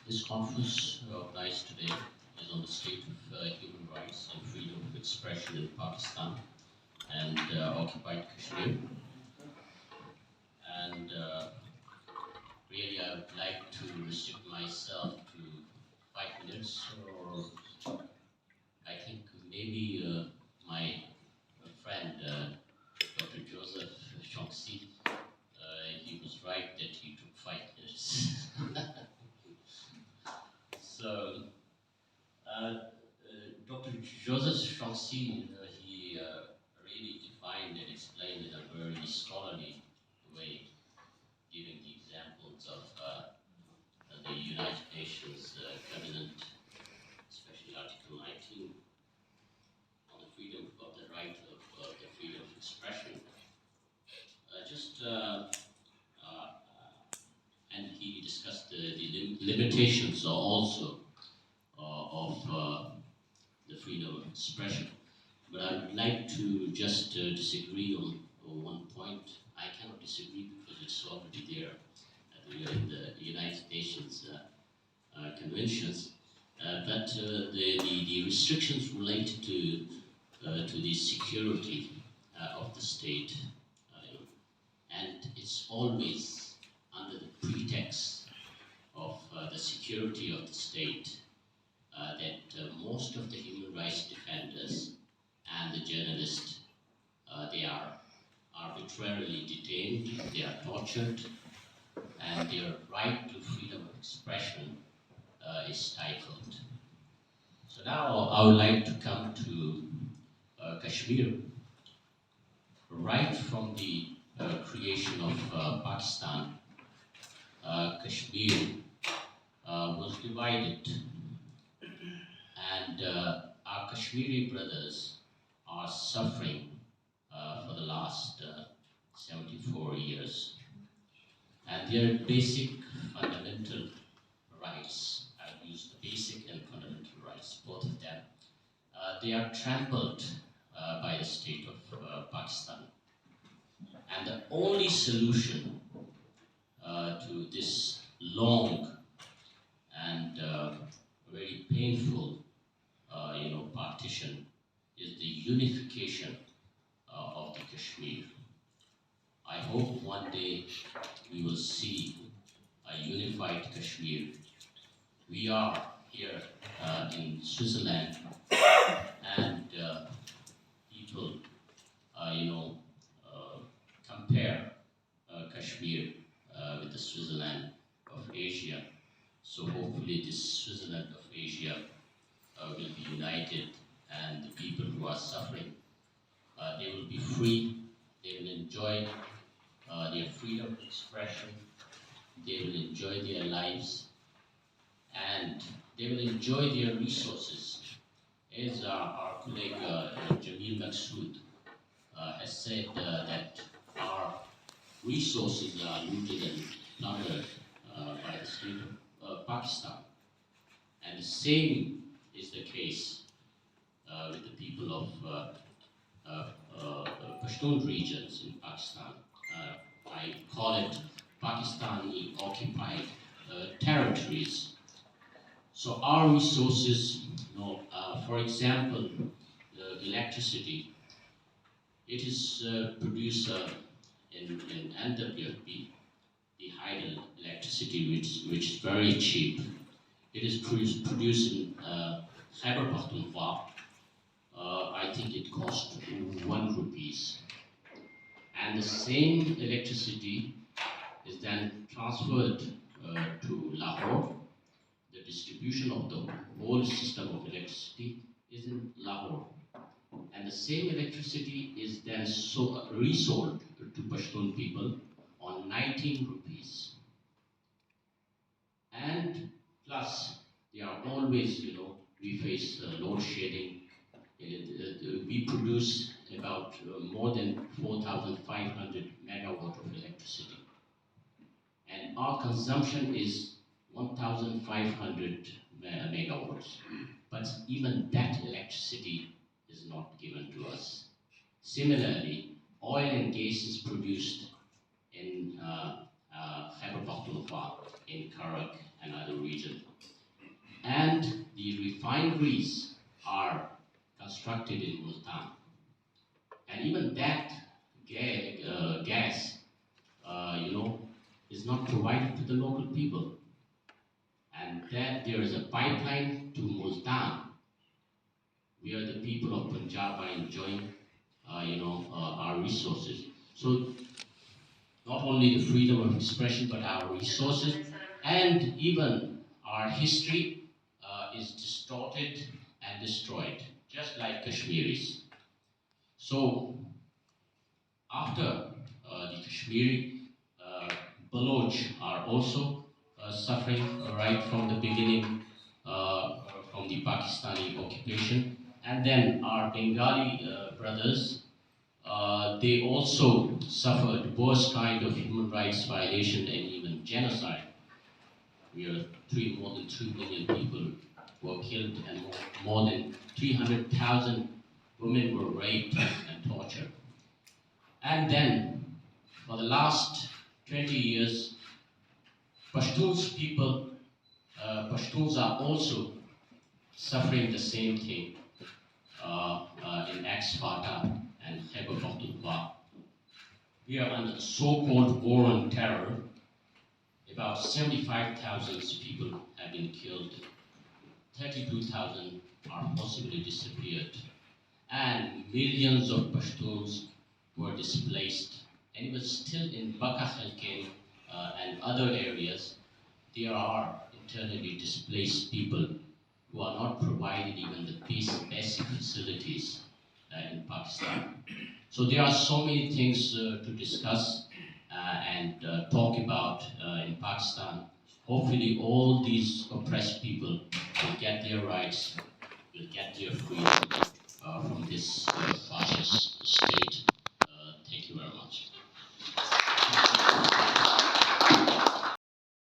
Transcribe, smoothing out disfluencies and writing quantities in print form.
This conference organized today is on the state of human rights and freedom of expression in Pakistan and occupied Kashmir. And really, I would like to restrict myself to 5 minutes, or I think maybe my friend Dr. Joseph Chonksi, he was right that he took 5 minutes. So, Dr. Joseph Chonksi, he really defined and explained in a very scholarly way, giving the examples of the United Nations Covenant, especially Article 19, on the freedom of the right of the freedom of expression. And he discussed the limitations also of the freedom of expression. But I would like to just disagree on one point. I cannot disagree because it's already there in the United Nations conventions. But the restrictions related to the security of the state, and it's always under the pretext of the security of the state that most of the human rights defenders and the journalists, they are arbitrarily detained, they are tortured, and their right to freedom of expression is stifled. So now I would like to come to Kashmir. Right from the creation of Pakistan, Kashmir was divided, and our Kashmiri brothers are suffering for the last 74 years. And their basic fundamental rights, I use the basic and fundamental rights, both of them, they are trampled by the state of Pakistan. And the only solution to this long and very painful partition is the unification of the Kashmir. I hope one day we will see a unified Kashmir. We are here in Switzerland, and people, compare Kashmir with the Switzerland of Asia. So hopefully this Switzerland of Asia will be united, and the people who are suffering, they will be free, they will enjoy their freedom of expression, they will enjoy their lives, and they will enjoy their resources. As our colleague Jamil Maqsood has said that our resources are looted and plundered by the state of Pakistan. And the same is the case with the people of Pashtun regions in Pakistan. I call it Pakistani occupied territories. So our resources, for example, the electricity, it is produced in NWFP, the hydel electricity, which is very cheap. It is produced in Khyber Pakhtunkhwa. I think it cost 1 rupees. And the same electricity is then transferred to Lahore. The distribution of the whole system of electricity is in Lahore. And the same electricity is then resold to Pashtun people on 19 rupees. And plus, they are always, we face load shedding. We produce about more than 4,500 megawatt of electricity. And our consumption is 1,500 megawatts. But even that electricity is not given to us. Similarly, oil and gas is produced in Khyber Pakhtunkhwa, in Karak, and other regions. And the refineries are constructed in Multan. And even that gas, is not provided to the local people. And that there is a pipeline to Multan, where the people of Punjab are enjoying, our resources. So not only the freedom of expression, but our resources and even our history is distorted and destroyed, just like Kashmiris. So after the Kashmiri, Baloch are also suffering right from the beginning, from the Pakistani occupation. And then our Bengali brothers, they also suffered worst kind of human rights violation and even genocide. More than 3 million people were killed, and more than 300,000 women were raped and tortured. And then, for the last 20 years, Pashtuns are also suffering the same thing in Ex-Fata and Khyber Pakhtunkhwa. We are under the so-called war on terror. About 75,000 people have been killed, 32,000 are possibly disappeared, and millions of Pashtuns were displaced. And even still in Baka Khalkin and other areas, there are internally displaced people who are not provided even the basic facilities in Pakistan. So there are so many things to discuss and talk about in Pakistan. Hopefully all these oppressed people will get their rights, will get their freedom from this fascist state.